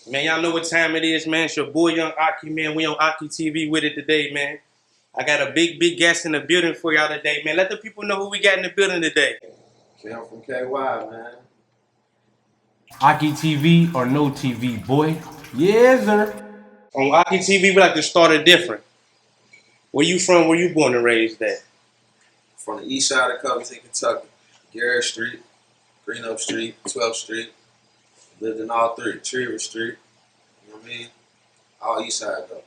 Man, y'all know what time it is, man. It's your boy Young Ocky, man. We on AockyTV with it today, man. I got a big guest in the building for y'all today, man. Let the people know who we got in the building today. Cam from KY, man. Aki TV or no TV, boy? Yes, sir. On AockyTV, we like to start it different. Where you from? Where you born and raised at? From the east side of Covington, Kentucky. Garrett Street, Greenup Street, 12th Street. Lived in all three. Trevor Street. You know what I mean? All east side, though.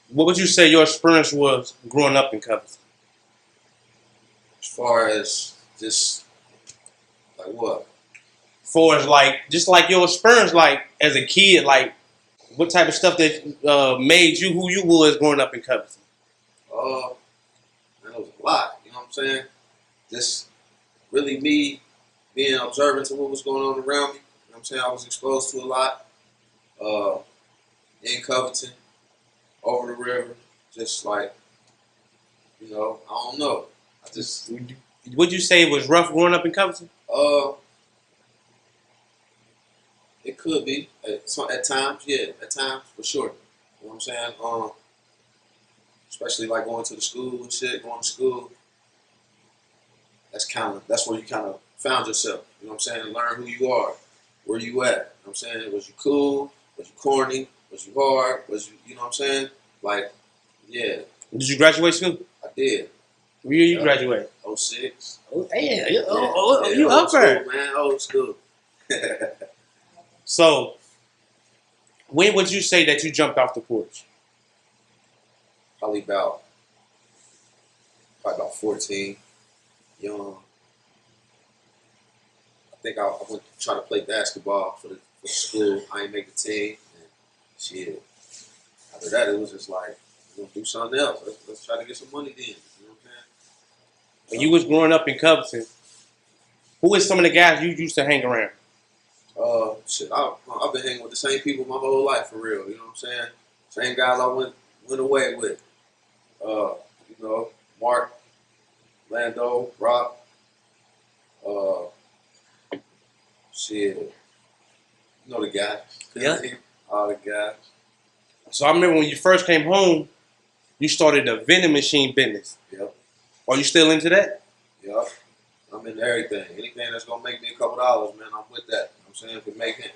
What would you say your experience was growing up in Covington? As far as just, like what? For as like, just like your experience, like as a kid, like what type of stuff that made you who you was growing up in Covington? Man, it was a lot. You know what I'm saying? Just really me being observant to what was going on around me. You know what I'm saying? I was exposed to a lot in Covington, over the river, just like, I don't know. I just, Would you say it was rough growing up in Covington? it could be at times, yeah, at times for sure. You know what I'm saying? Especially like going to the school and shit, going to school. That's where you kind of found yourself. You know what I'm saying? Learn who you are, where you at. You know what I'm saying? Was you cool? Was you corny? Was you hard? Was you know what I'm saying? Like, yeah, Did you graduate school? I did. What year you graduated? 06. Oh, yeah, Yeah, you old up there. school, man, old school. So, when would you say that you jumped off the porch? Probably about 14, young. I think I went to try to play basketball for the school. I ain't make the team. And shit. After that, it was just like, we're gonna do something else. Let's try to get some money then. You know what I'm saying? When you was growing up in Covington, who is some of the guys you used to hang around? Shit, I've been hanging with the same people my whole life for real. You know what I'm saying? Same guys I went away with. Mark, Lando, Rock, shit. You know the guys. Yeah. All the guys. So I remember when you first came home, you started a vending machine business. Yep. Are you still into that? Yep. I'm into everything. Anything that's gonna make me a couple dollars, man, I'm with that. You know what I'm saying? If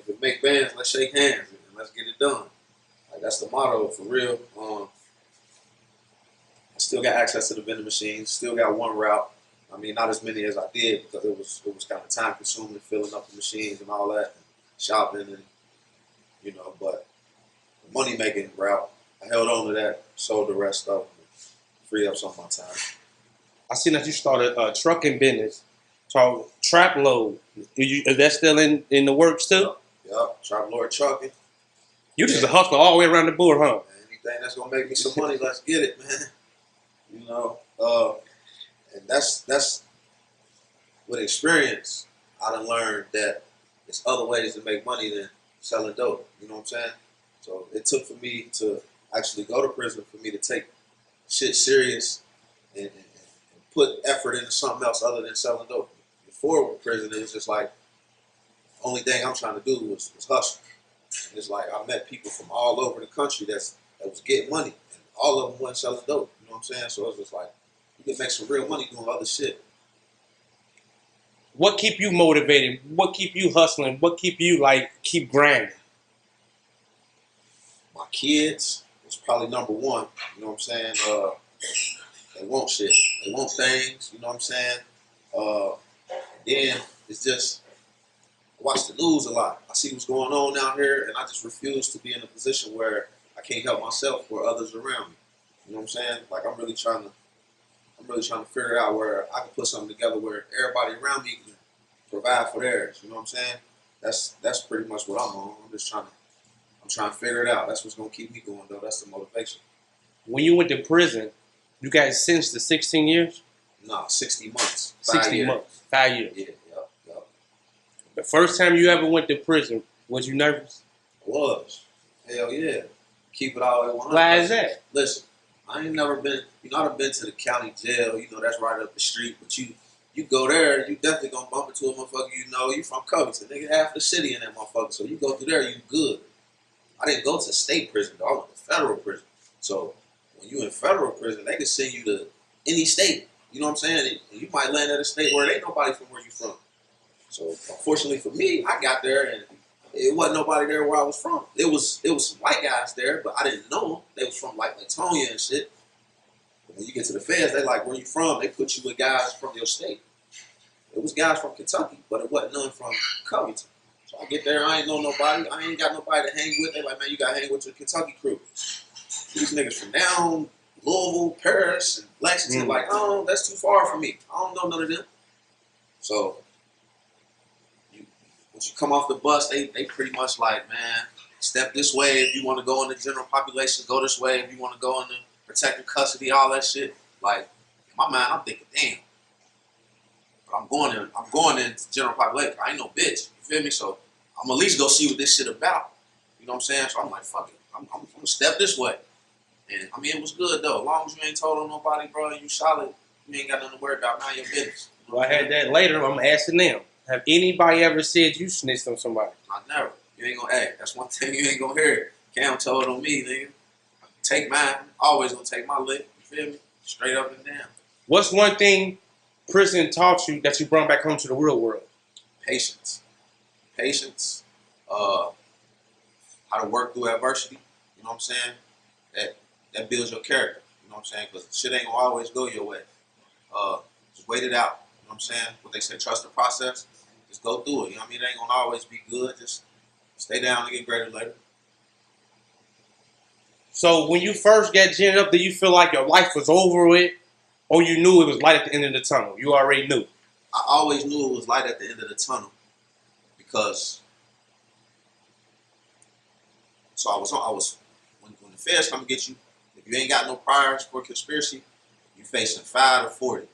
it make bands, let's shake hands and let's get it done. Like that's the motto for real. I still got access to the vending machines, still got one route. I mean, not as many as I did because it was kind of time consuming filling up the machines and all that, and shopping and but the money making route, I held on to that, sold the rest of it, free up some of my time. I seen that you started a trucking business called Trap Load. Is that still in the works too? Yep. Trap Lord trucking. You just a hustler all the way around the board, huh? Anything that's gonna make me some money, let's get it, man. And that's with experience. I done learned that there's other ways to make money than selling dope. You know what I'm saying? So it took for me to actually go to prison for me to take shit serious and put effort into something else other than selling dope. Before prison, it was just like the only thing I'm trying to do was hustle. And it's like I met people from all over the country that was getting money, and all of them wasn't selling dope. You know what I'm saying? So it's just like you can make some real money doing other shit. What keep you motivated? What keep you hustling? What keep you keep grinding? My kids was probably number one. You know what I'm saying? They want shit. They want things. You know what I'm saying? Then it's just I watch the news a lot. I see what's going on out here, and I just refuse to be in a position where I can't help myself or others around me. You know what I'm saying? Like I'm really trying to figure out where I can put something together where everybody around me can provide for theirs. You know what I'm saying? That's pretty much what I'm on. I'm trying to figure it out. That's what's gonna keep me going though. That's the motivation. When you went to prison, you got sentenced to 16 years? Nah, 60 months. 60 months. 5 years. Yeah, yep. The first time you ever went to prison, was you nervous? I was. Hell yeah. Keep it all at 100. Why is that? Listen, I ain't never been, I've been to the county jail, that's right up the street, but you go there, you definitely gonna bump into a motherfucker you from Covington. Nigga, half the city in that motherfucker, so you go through there, you good. I didn't go to state prison though. I went to federal prison. So when you in federal prison, they can send you to any state. You know what I'm saying? And you might land at a state where there ain't nobody from where you from. So unfortunately for me, I got there and it wasn't nobody there where I was from. It was some white guys there, but I didn't know them. They was from like Latonia and shit. But when you get to the feds, they like, where you from? They put you with guys from your state. It was guys from Kentucky, but it wasn't none from Covington. So I get there, I ain't know nobody. I ain't got nobody to hang with. They like, man, you got to hang with your Kentucky crew. These niggas from down Louisville, Paris, and Lexington, like, oh, that's too far for me. I don't know none of them. So once you come off the bus, they pretty much like, man, step this way if you want to go in the general population, go this way if you want to go in the protective custody, all that shit. Like, in my mind, I'm thinking, damn. But I'm going into general population. I ain't no bitch. You feel me? So I'm at least go see what this shit about. You know what I'm saying? So I'm like, fuck it. I'm gonna step this way. And I mean, it was good though. As long as you ain't told on nobody, bro, you solid. You ain't got nothing to worry about. Mind your business. You know Well, I had that later. I'm asking them. Have anybody ever said you snitched on somebody? I never. You ain't gonna, hey, that's one thing you ain't gonna hear. Cam told on me, nigga. Take mine. Always gonna take my lick. You feel me? Straight up and down. What's one thing prison taught you that you brought back home to the real world? Patience. Patience. How to work through adversity. You know what I'm saying? That builds your character. You know what I'm saying? Because shit ain't gonna always go your way. Just wait it out. You know what I'm saying? What they say, trust the process. Just go through it. You know what I mean? It ain't gonna always be good. Just stay down and get greater later. So when you first got ginned up, did you feel like your life was over with? Or you knew it was light at the end of the tunnel? You already knew. I always knew it was light at the end of the tunnel because I was when the feds come to get you, if you ain't got no priors for conspiracy, you facing 5 to 40.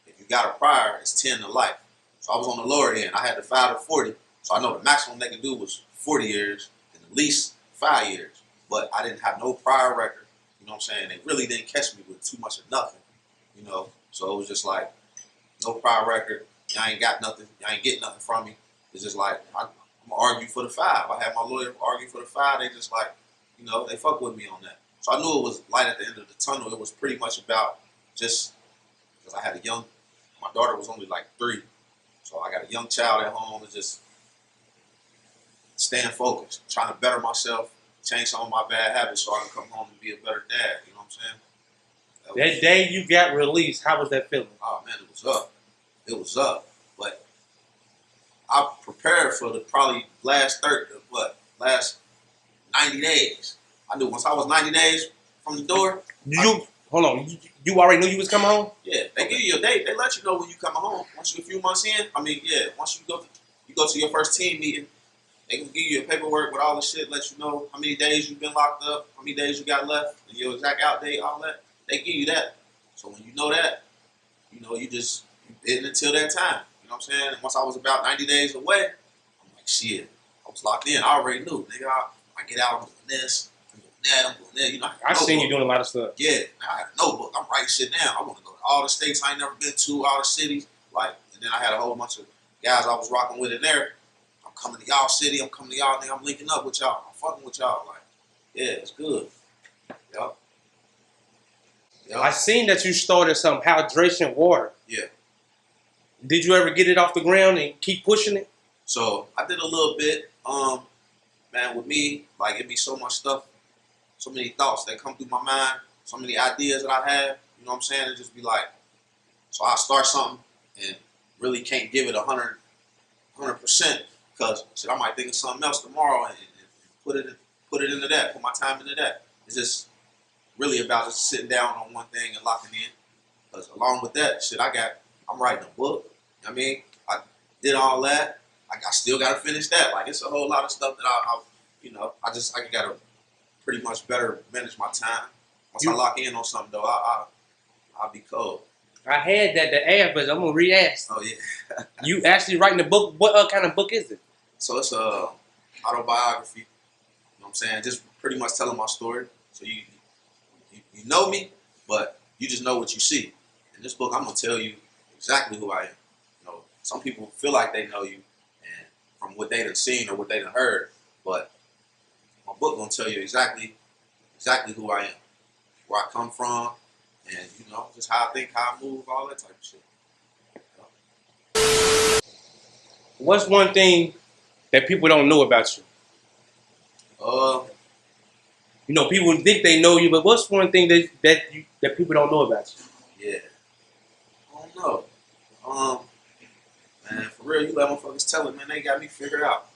If you got a prior, it's 10 to life. So I was on the lower end. I had the 5 to 40. So I know the maximum they could do was 40 years and at least 5 years. But I didn't have no prior record. You know what I'm saying? They really didn't catch me with too much of nothing. You know? So it was just like, no prior record. Y'all ain't got nothing. Y'all ain't getting nothing from me. It's just like, I'm going to argue for the 5. I had my lawyer argue for the 5. They just like, you know, they fuck with me on that. So I knew it was light at the end of the tunnel. It was pretty much about just, because I had my daughter was only like 3. So I got a young child at home. It's just staying focused, trying to better myself, change some of my bad habits so I can come home and be a better dad. You know what I'm saying? That day you got released, how was that feeling? Oh man, it was up. It was up. But I prepared for the probably last 90 days. I knew once I was 90 days from the door. Hold on. You already knew you was coming home? Yeah, they give you a date. They let you know when you coming home. Once you a few months in, I mean, yeah, once you go to your first team meeting, they can give you your paperwork with all the shit, let you know how many days you've been locked up, how many days you got left, and your exact out date, all that. They give you that. So when you know that, you know, you did until that time. You know what I'm saying? And once I was about 90 days away, I'm like, shit, I was locked in. I already knew. Nigga, I get out, I'm doing this, I'm doing that, I'm doing that. You know, I seen you doing a lot of stuff. Yeah, I had a notebook. I'm writing shit down. I want to go to all the states I ain't never been to, all the cities. Like, and then I had a whole bunch of guys I was rocking with in there. I'm coming to y'all city. I'm coming to y'all. Nigga, I'm linking up with y'all. I'm fucking with y'all. Like, yeah, it's good. Yup. I seen that you started some hydration water. Yeah. Did you ever get it off the ground and keep pushing it? So I did a little bit. Man, with me, like it be so much stuff, so many thoughts that come through my mind, so many ideas that I have. You know what I'm saying? It just be like, so I start something and really can't give it 100% because shit, I might think of something else tomorrow and put it into that, put my time into that. It's just really about just sitting down on one thing and locking in. Because along with that shit, I'm writing a book. You know what I mean? I did all that. I still got to finish that. Like, it's a whole lot of stuff that I got to pretty much better manage my time. Once I lock in on something, though, I'll be cold. I had that to ask, but I'm going to re-ask. Oh, yeah. You actually writing a book? What kind of book is it? So it's a autobiography. You know what I'm saying? Just pretty much telling my story. So you know me, but you just know what you see. In this book, I'm going to tell you exactly who I am. You know, some people feel like they know you and from what they done seen or what they done heard, but my book going to tell you exactly who I am, where I come from, and you know, just how I think, how I move, all that type of shit. What's one thing that people don't know about you? Uh, You know, people think they know you, but what's one thing that people don't know about you? yeah, I don't know. Man, for real, you let motherfuckers tell it, man. They got me figured out.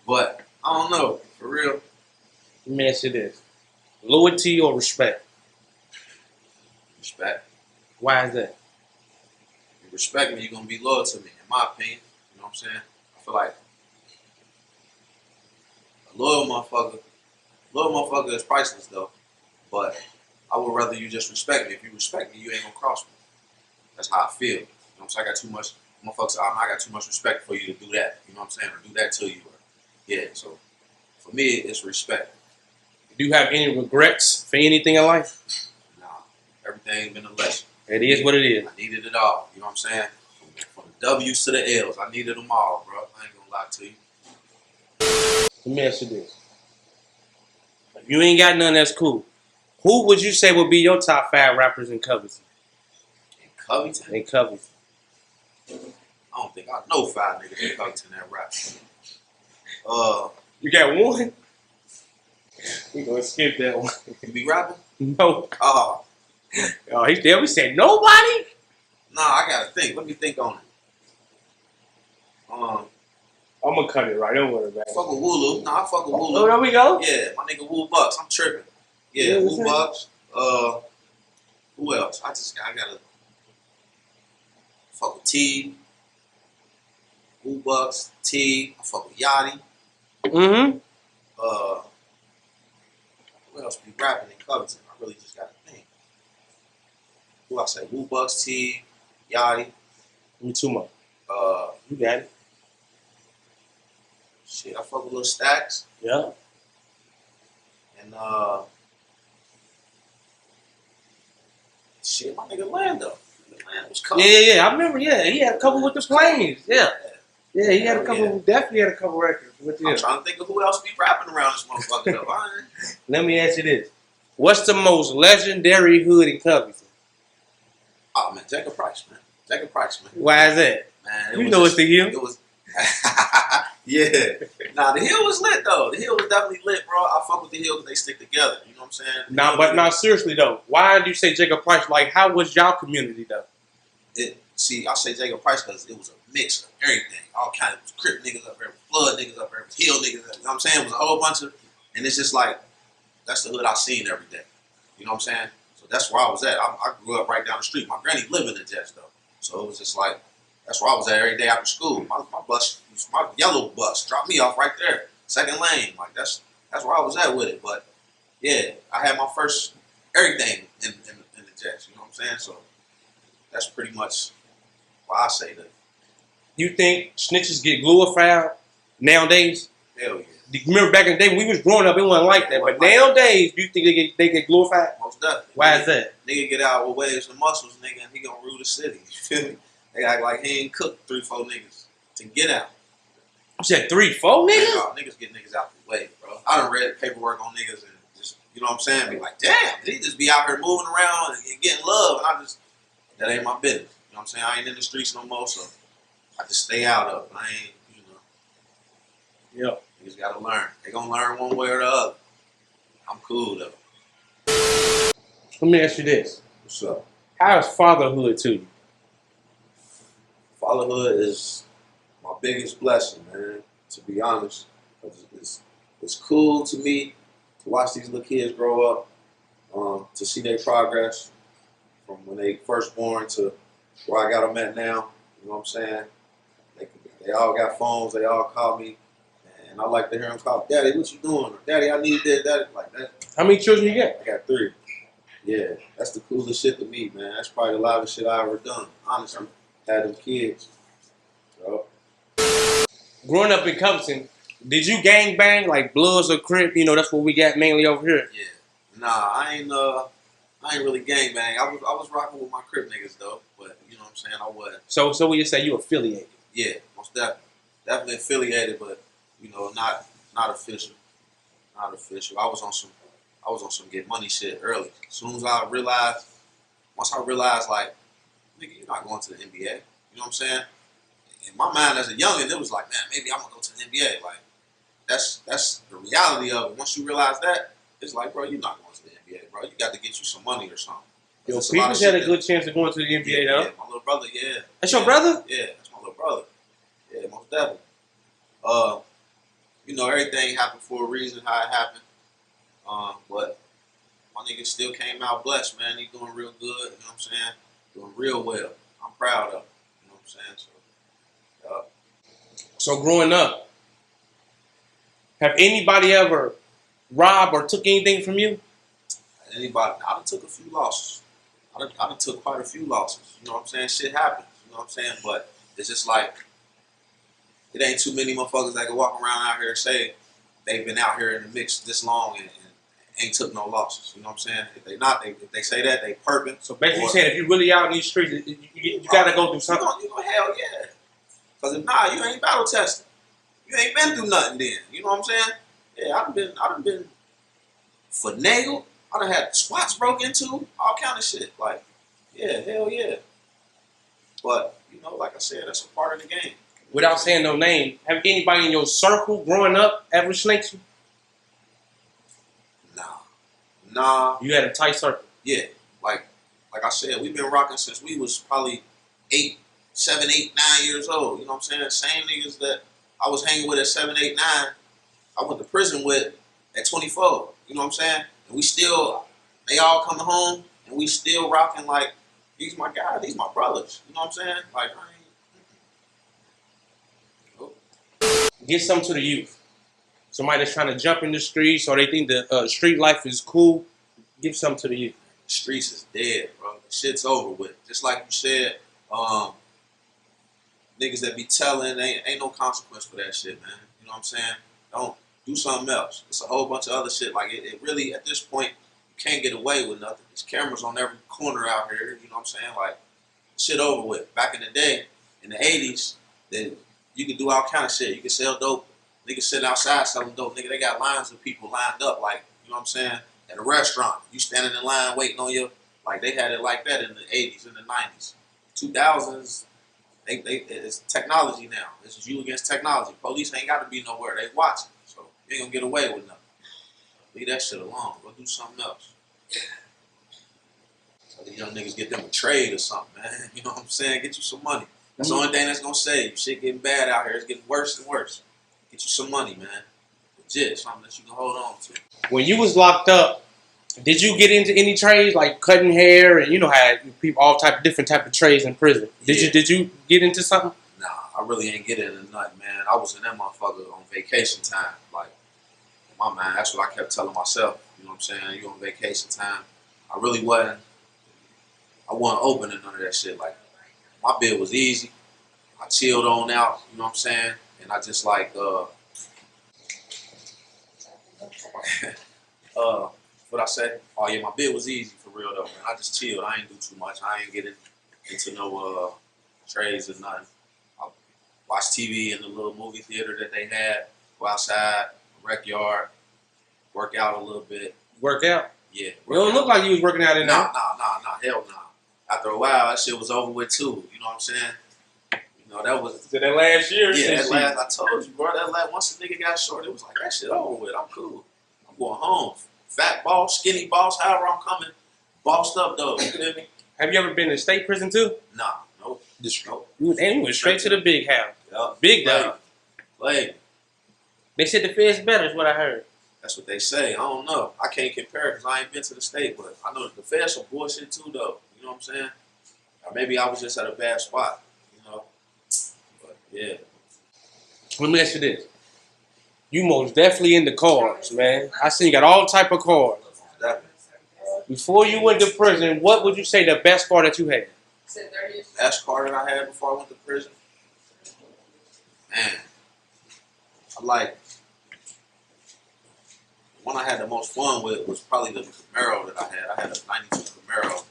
But I don't know, for real. Let me ask you this: loyalty or respect? Respect. Why is that? You respect me, you're gonna be loyal to me, in my opinion. You know what I'm saying? I feel like a loyal motherfucker is priceless though. But I would rather you just respect me. If you respect me, you ain't gonna cross me. That's how I feel. You know what I'm saying? I got too much motherfuckers. I got too much respect for you to do that. You know what I'm saying? Or do that to you. Or, yeah. So for me, it's respect. Do you have any regrets for anything in life? Nah, everything been a lesson. It is what it is. I needed it all. You know what I'm saying? From the W's to the L's, I needed them all, bro. I ain't gonna lie to you. Let me ask you this: if you ain't got none, that's cool. Who would you say would be your top 5 rappers in Covington? In Covington, In Covington. I don't think I know 5 niggas in Covington that rap. You got one? We gonna skip that one. You be rapping? No. Oh, Oh, he's there. We said nobody? nah, I gotta think. Let me think on it. I'm gonna cut it right. Don't worry about it. Fuck with Wooloo. Nah, I fuck with Oh, Wooloo. there we go. Yeah, my nigga Woo Bucks. I'm tripping. Yeah, Yeah, Woo Bucks. Who else? I gotta fuck with T. Woo Bucks, T. I fuck with Yachty. Mm-hmm. Who else be rapping in Covington? I really just gotta think. Who I say? Woo Bucks, T. Yachty. Me too much. Uh, You got it. shit, I fuck with Lil Stacks. Yeah. And shit, my nigga Lando. Lando was coming. Yeah. I remember. Yeah, he had a couple with the planes. Yeah. Yeah, he had a couple. Yeah. Definitely had a couple records with I'm him. trying to think of who else be rapping around this motherfucker though. I ain't- Let me ask you this: what's the most legendary hood in Covington? Oh man, Jacob Price, man. Jacob Price, man. Why is that? Man, You know it's the hill. It was. Yeah. Nah, the hill was lit though. The hill was definitely lit, bro. I fuck with the hill because they stick together. You know what I'm saying? Nah, but now seriously though, why do you say Jacob Price? Like, how was y'all community though? See, I say Jacob Price because it was a mix of everything. All kind of Crip niggas up there, Blood niggas up there, Hill niggas up there. You know what I'm saying? It was a whole bunch of, and it's just like, that's the hood I seen every day. You know what I'm saying? So that's where I was at. I grew up right down the street. My granny lived in the Jets though. So it was just like, that's where I was at every day after school. My bus, my yellow bus, dropped me off right there, second lane. Like that's where I was at with it. But yeah, I had my first everything in the Jets. You know what I'm saying? So that's pretty much why I say that. You think snitches get glorified nowadays? Hell yeah. Do you remember back in the day when we was growing up, it wasn't like that. But nowadays, do you think they get glorified? Most definitely. Why is that? Nigga get out with waves and muscles, nigga, and he gonna rule the city. You feel me? They act like he ain't cooked 3-4 niggas to get out. You said 3-4 niggas? Nah, niggas get niggas out the way, bro. I done read paperwork on niggas and just, you know what I'm saying? Be like, damn, did he just be out here moving around and getting love? And that ain't my business. You know what I'm saying? I ain't in the streets no more, so I just stay out of it. I ain't, you know. Yeah. Niggas gotta learn. They gonna learn one way or the other. I'm cool though. Let me ask you this. What's up? How is fatherhood to you? Fatherhood is my biggest blessing, man. To be honest, it's cool to me to watch these little kids grow up, to see their progress from when they first born to where I got them at now. You know what I'm saying? They all got phones. They all call me, and I like to hear them call, "Daddy, what you doing?" Or, "Daddy, I need that." Daddy, like that. How many children you got? I got 3. Yeah, that's the coolest shit to me, man. That's probably the loudest shit I ever done. Honestly, had them kids. So, Growing up in Covington, did you gang bang like Bloods or Crip? You know, that's what we got mainly over here. yeah. Nah, I ain't really gang bang. I was rocking with my Crip niggas though, but you know what I'm saying? I wasn't. So would you say you affiliated? Yeah, most definitely. Definitely affiliated, but you know, not official. not official. I was on some get money shit early. As soon as I realized, once I realized like, nigga, you're not going to the NBA. You know what I'm saying? In my mind as a youngin', it was like, man, maybe I'm gonna go to the NBA. Like, that's the reality of it. Once you realize that, it's like, bro, you're not going to the NBA, bro. You got to get you some money or something. Yo, Peoples had a good chance of going to the NBA, though. Yeah, my little brother, yeah. That's your brother? Yeah, that's my little brother. Yeah, most definitely. You know, everything happened for a reason, how it happened. But my nigga still came out blessed, man. He doing real good, you know what I'm saying? Doing real well. I'm proud of him, you know what I'm saying? So growing up, have anybody ever robbed or took anything from you? Anybody, I done took a few losses. I done took quite a few losses. You know what I'm saying? Shit happens, you know what I'm saying? But it's just like, it ain't too many motherfuckers that can walk around out here and say they've been out here in the mix this long and ain't took no losses. You know what I'm saying? If they not, if they say that, they perping. So basically you saying if you really out in these streets, you gotta go through something. You go hell yeah. Because if not, you ain't battle tested. You ain't been through nothing then. You know what I'm saying? Yeah, I done been finagled. I done had spots broke into, all kind of shit. Like, yeah, hell yeah. But, you know, like I said, that's a part of the game. Without saying no name, have anybody in your circle growing up ever snaked you? Nah. You had a tight circle? Yeah. Like I said, we've been rocking since we was probably 7, 8, 9 years old. You know what I'm saying? Same niggas that I was hanging with at 7, 8, 9, I went to prison with at 24. You know what I'm saying? And we still, they all coming home, and we still rocking like, these my guys, these my brothers. You know what I'm saying? Like, Get something to the youth. Somebody that's trying to jump in the streets or they think the street life is cool, give something to the youth. The streets is dead, bro. The shit's over with. Just like you said, niggas that be telling, ain't no consequence for that shit, man. You know what I'm saying? Don't do something else. It's a whole bunch of other shit. Like, it really, at this point, you can't get away with nothing. There's cameras on every corner out here. You know what I'm saying? Like, shit over with. Back in the day, in the 80s, you could do all kind of shit. You could sell dope. Niggas sitting outside selling dope. Nigga, they got lines of people lined up, like, you know what I'm saying? At a restaurant. You standing in line waiting on your, like, they had it like that in the 80s, in the 90s. 2000s, it's technology now. This is you against technology. Police ain't got to be nowhere. They watching. So you ain't going to get away with nothing. Leave that shit alone. Go do something else. So these young niggas get them a trade or something, man. You know what I'm saying? Get you some money. That's the only thing that's going to save you. Shit getting bad out here. It's getting worse and worse. Get you some money, man. Legit. Something that you can hold on to. When you was locked up, did you get into any trades like cutting hair and you know how people all different type of trades in prison? Did you get into something? Nah, I really ain't get into nothing, man. I was in that motherfucker on vacation time. Like, in my mind, that's what I kept telling myself. You know what I'm saying? You on vacation time. I really wasn't open to none of that shit. Like, my bid was easy. I chilled on out, you know what I'm saying? And I just like, what I said? Oh yeah, my bid was easy for real though, man. I just chilled. I ain't do too much. I ain't get into no trades or nothing. I watched TV in the little movie theater that they had. Go outside, rec yard, work out a little bit. Work out? Yeah. You don't look like you was working out in there. Nah, hell nah. After a while, that shit was over with too. You know what I'm saying? You know, that was... So that last year? Yeah, that last... I told you, bro. That last... Once the nigga got short, it was like, that shit over with. I'm cool. I'm going home. Fat boss, skinny boss, however I'm coming. Bossed up, though. You feel me? Have you ever been in state prison, too? Nah. Nope. Nope. You went straight to the big house. Yep. Big dog. Play. They said the Fed's better is what I heard. That's what they say. I don't know. I can't compare because I ain't been to the state, but I know the Fed's some bullshit, too, though. You know what I'm saying? Or maybe I was just at a bad spot, you know? But, yeah. Let me ask you this. You most definitely in the cars, man. I see you got all type of cars. Definitely. Before you went to prison, what would you say the best car that you had? Best car that I had before I went to prison? Man. I like... The one I had the most fun with was probably the Camaro that I had. I had a 92 Camaro.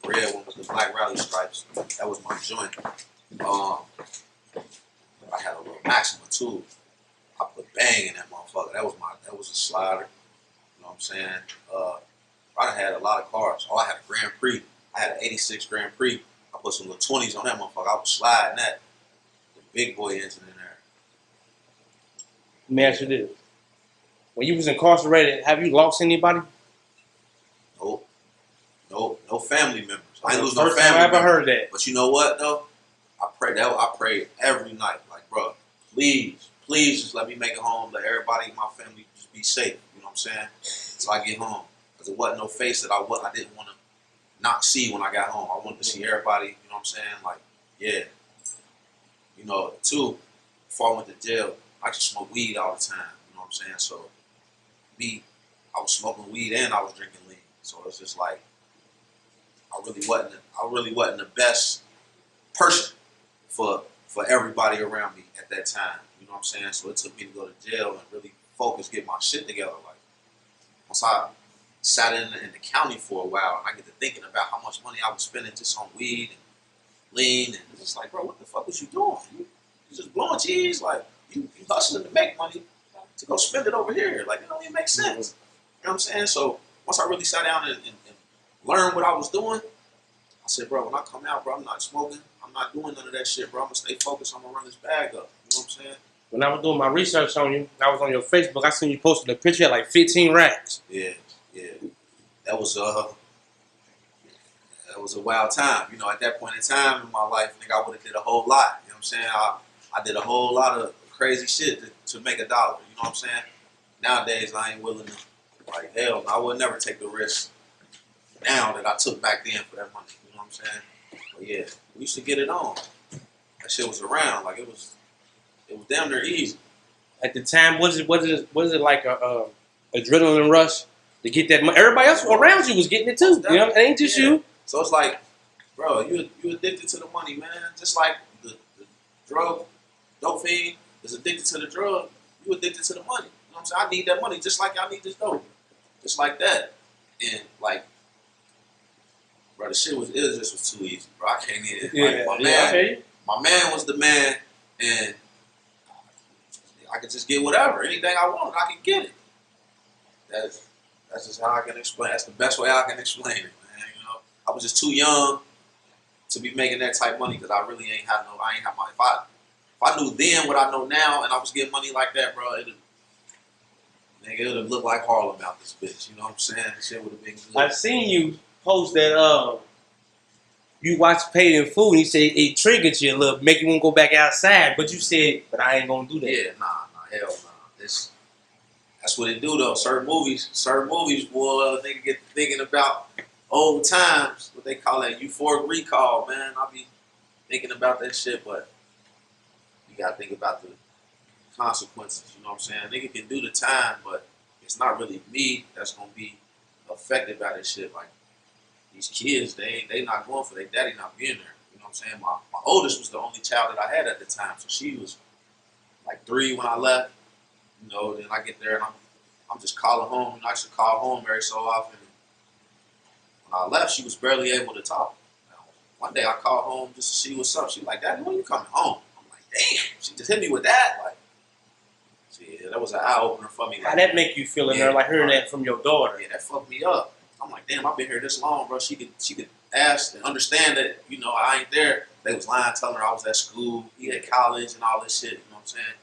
Red one with the black rally stripes. That was my joint. I had a little Maxima too. I put bang in that motherfucker. That was a slider. You know what I'm saying? I done had a lot of cars. Oh, I had a Grand Prix. I had an 86 Grand Prix. I put some little 20s on that motherfucker. I was sliding that. The big boy engine in there. Let me ask you this. When you was incarcerated, have you lost anybody? Nope. No family members. I ain't lose no First time family I ever members. heard that. But you know what though? I pray every night. Like, bro, please just let me make it home. Let everybody in my family just be safe. You know what I'm saying? So I get home. Because there wasn't no face that I didn't want to not see when I got home. I wanted to see everybody, you know what I'm saying? Like, yeah. You know, too, before I went to jail, I used to smoke weed all the time. You know what I'm saying? So, I was smoking weed and I was drinking lean. So it's just like, I really wasn't the best person for everybody around me at that time. You know what I'm saying? So it took me to go to jail and really focus, get my shit together. Like, once I sat in the county for a while, and I get to thinking about how much money I was spending just on weed and lean, and it's just like, bro, what the fuck was you doing? You just blowing cheese? Like, you hustling to make money to go spend it over here. Like, it don't even make sense. You know what I'm saying? So once I really sat down and learned what I was doing, I said, bro, when I come out, bro, I'm not smoking. I'm not doing none of that shit, bro. I'm going to stay focused. I'm going to run this bag up. You know what I'm saying? When I was doing my research on you, I was on your Facebook. I seen you posted a picture at like 15 racks. Yeah. That was a wild time. You know, at that point in time in my life, I think I would have did a whole lot. You know what I'm saying? I did a whole lot of crazy shit to make $1. You know what I'm saying? Nowadays, I ain't willing to, like, hell, I would never take the risk now that I took back then for that money. You know what I'm saying? But yeah, we used to get it on. That shit was around. Like, it was damn near easy. At the time, was it like a adrenaline rush to get that money? Everybody else around you was getting it too. You know, it ain't just you. So it's like, bro, you addicted to the money, man. Just like the drug, dope fiend is addicted to the drug. You addicted to the money. You know what I'm saying? I need that money just like I need this dope. Just like that. And like, bro, the shit was too easy, bro. I can't even. Yeah, like, my man was the man, and I could just get whatever, anything I wanted, I could get it. That's just how I can explain. That's the best way I can explain it, man. You know, I was just too young to be making that type of money because I really ain't have my. If I knew then what I know now, and I was getting money like that, bro, it would have looked like Harlem out this bitch. You know what I'm saying? Shit would have been good. I've seen you post that you watched Paid in Full and you said it triggered you a little, make you want to go back outside, but you said, but I ain't gonna do that. Yeah, nah, hell nah. That's what it do though. Certain movies, boy, they get thinking about old times, what they call that euphoric recall, man. I be thinking about that shit, but you gotta think about the consequences, you know what I'm saying? Nigga can do the time, but it's not really me that's gonna be affected by this shit. Like, these kids, they not going for their daddy not being there. You know what I'm saying? My oldest was the only child that I had at the time, so she was like 3 when I left. You know, then I get there and I'm just calling home. And I used to call home every so often. When I left, she was barely able to talk. One day I called home just to see what's up. She was like, "Daddy, when you coming home?" I'm like, "Damn!" She just hit me with that. Like, yeah, that was an eye opener for me. Like, How that make you feel in there, like hearing that from your daughter? Yeah, that fucked me up. I'm like, damn, I've been here this long, bro. She could ask and understand that, you know, I ain't there. They was lying, telling her I was at school, he at college and all this shit, you know what I'm saying?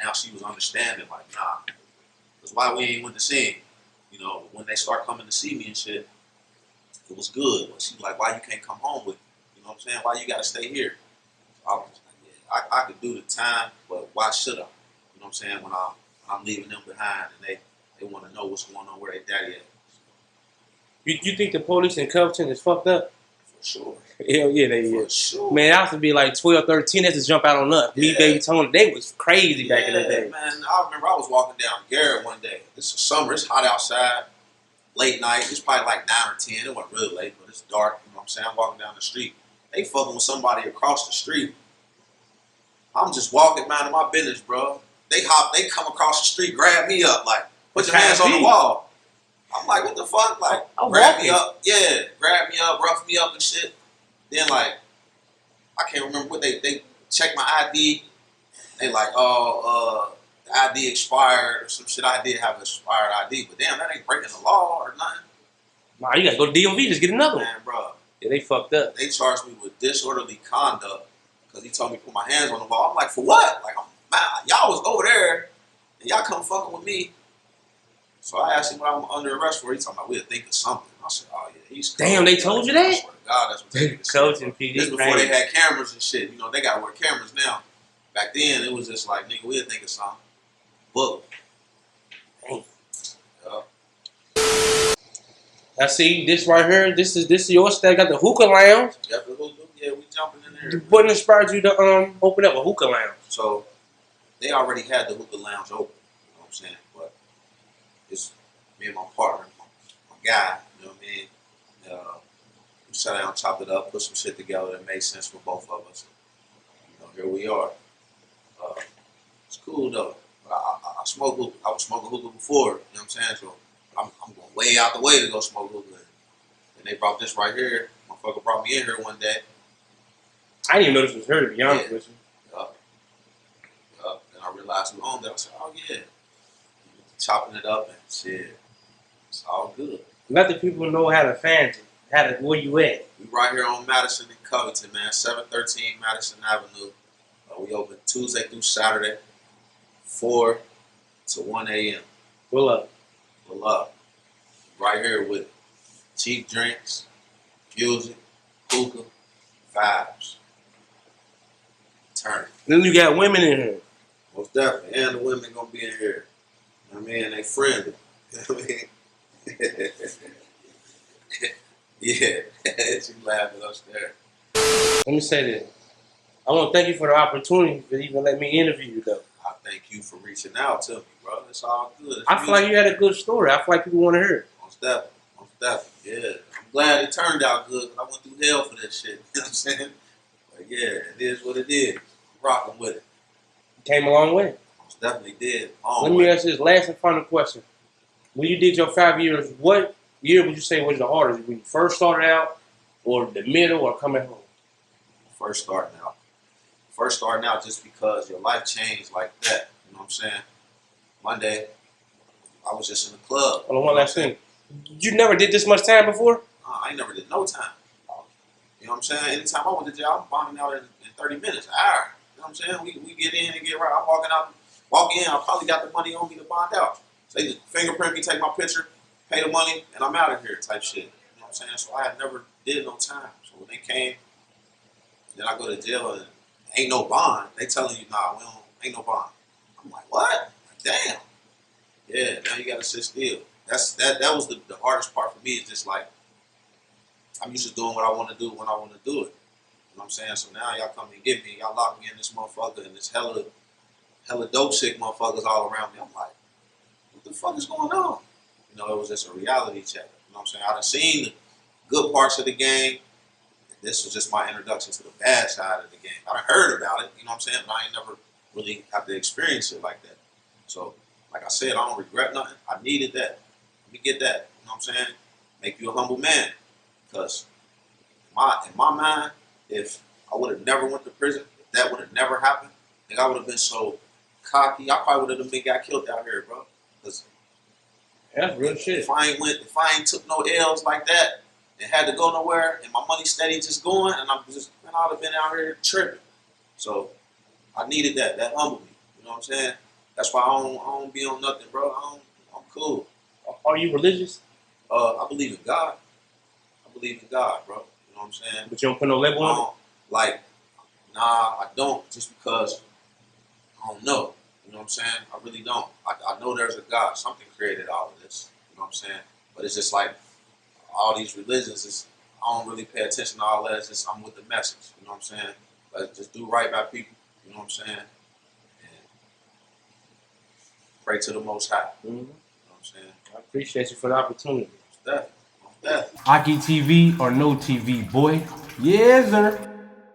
Now she was understanding, like, nah. That's why we ain't went to see him. You know, when they start coming to see me and shit, it was good. But she was like, why you can't come home with me? You know what I'm saying? Why you gotta stay here? I was like, yeah, I could do the time, but why should I? You know what I'm saying? When I'm leaving them behind and they want to know what's going on, where their daddy at. You think the police in Covington is fucked up? For sure. Hell yeah, they For is. sure. Man, I used to be like 12, 13, that's to jump out on us. Yeah. Me, Baby Tony, they was crazy back in the day. Man, I remember I was walking down Garrett one day. It's summer, it's hot outside, late night. It's probably like 9 or 10. It wasn't really late, but it's dark. You know what I'm saying? I'm walking down the street. They fucking with somebody across the street. I'm just walking, minding my business, bro. They come across the street, grab me up, like, put your hands on the wall. I'm like, what the fuck? Like, grab me up. Yeah, grab me up, rough me up and shit. Then, like, I can't remember what they check my ID. They like, ID expired or some shit. I did have an expired ID, but damn, that ain't breaking the law or nothing. Nah, you gotta go to DMV, just get another one. Man, bro. Yeah, they fucked up. They charged me with disorderly conduct because he told me to put my hands on the ball. I'm like, for what? Like, y'all was over there and y'all come fucking with me. So I asked him what I'm under arrest for. He told me we'll think of something. I said, oh yeah, he's cold. Damn, they told you that? I swear to God, that's what they Coaching PD. This before they had cameras and shit. You know, they got to wear cameras now. Back then, it was just like, nigga, we'll think of something. Book. Damn. I see this right here. This is your stay. Got the hookah lounge. Got the hookah. Yeah, we jumping in there. What inspired you to open up a hookah lounge? So they already had the hookah lounge open. You know what I'm saying? But it's me and my partner, my guy. You know what I mean? We sat down, chopped it up, put some shit together that made sense for both of us. You know, here we are. It's cool though. I smoke hookah. I was smoking hookah before. You know what I'm saying? So I'm going way out the way to go smoke hookah. And they brought this right here. Motherfucker brought me in here one day. I didn't even know this was her, to be honest with you. And I realized who owned it. I said, oh yeah. Chopping it up and shit. It's all good. Let the people know how to find you. Where you at? We right here on Madison and Covington, man. 713 Madison Avenue. We open Tuesday through Saturday, 4 to 1 a.m. Pull up. Pull up. Right here with cheap drinks, music, hookah, vibes. Turn. Then you got women in here. Most definitely. And the women gonna be in here. You know what I mean? They friendly. You know what I mean? Yeah. She laughing upstairs. Let me say this. I want to thank you for the opportunity to even let me interview you, though. I thank you for reaching out to me, bro. It's all good. It's I feel like you had a good story. I feel like people want to hear it. Most definitely. Most definitely. Yeah. I'm glad it turned out good because I went through hell for this shit. You know what I'm saying? But yeah, it is what it is. I'm rocking with it. You came a long way. Most definitely did. Let me ask you this last and final question. When you did your 5 years, what year would you say was the hardest? When you first started out, or the middle, or coming home? First starting out. First starting out just because your life changed like that. You know what I'm saying? Monday, I was just in the club. Hold on, one last thing. You never did this much time before? I ain't never did no time. You know what I'm saying? Anytime I went to jail, I'm bonding out in 30 minutes, an hour. You know what I'm saying? We get in and get right. I'm walk in, I probably got the money on me to bond out. So they just fingerprint me, take my picture, pay the money, and I'm out of here type shit. You know what I'm saying? So I had never did no time. So when they came, then I go to jail and ain't no bond. They telling you, nah, ain't no bond. I'm like, what? Damn. Yeah, now you gotta sit still. That was the hardest part for me. Is just like I'm used to doing what I want to do when I want to do it. You know what I'm saying? So now y'all come and get me. Y'all lock me in this motherfucker and this hella dope sick motherfuckers all around me. I'm like, what the fuck is going on? You know, it was just a reality check. You know what I'm saying? I done seen the good parts of the game. This was just my introduction to the bad side of the game. I done heard about it, you know what I'm saying? But I ain't never really had to experience it like that. So, like I said, I don't regret nothing. I needed that. Let me get that. You know what I'm saying? Make you a humble man. Because in my mind, if I would have never went to prison, if that would have never happened, I think I would have been so cocky. I probably would have got killed out here, bro. Because that's real shit. If I ain't took no L's like that and had to go nowhere and my money steady just going, and I would have been out here tripping. So I needed that. That humbled me. You know what I'm saying? That's why I don't be on nothing, bro. I'm cool. Are you religious? I believe in God. I believe in God, bro. You know what I'm saying? But you don't put no label on it? Like, nah, I don't, just because I don't know. You know what I'm saying? I really don't. I know there's a God. Something created all of this. You know what I'm saying? But it's just like all these religions, I don't really pay attention to all that. It's just I'm with the message. You know what I'm saying? Like, just do right by people. You know what I'm saying? And pray to the Most High. Mm-hmm. You know what I'm saying? I appreciate you for the opportunity. Definitely. AockyTV or no TV, boy. Yes, sir.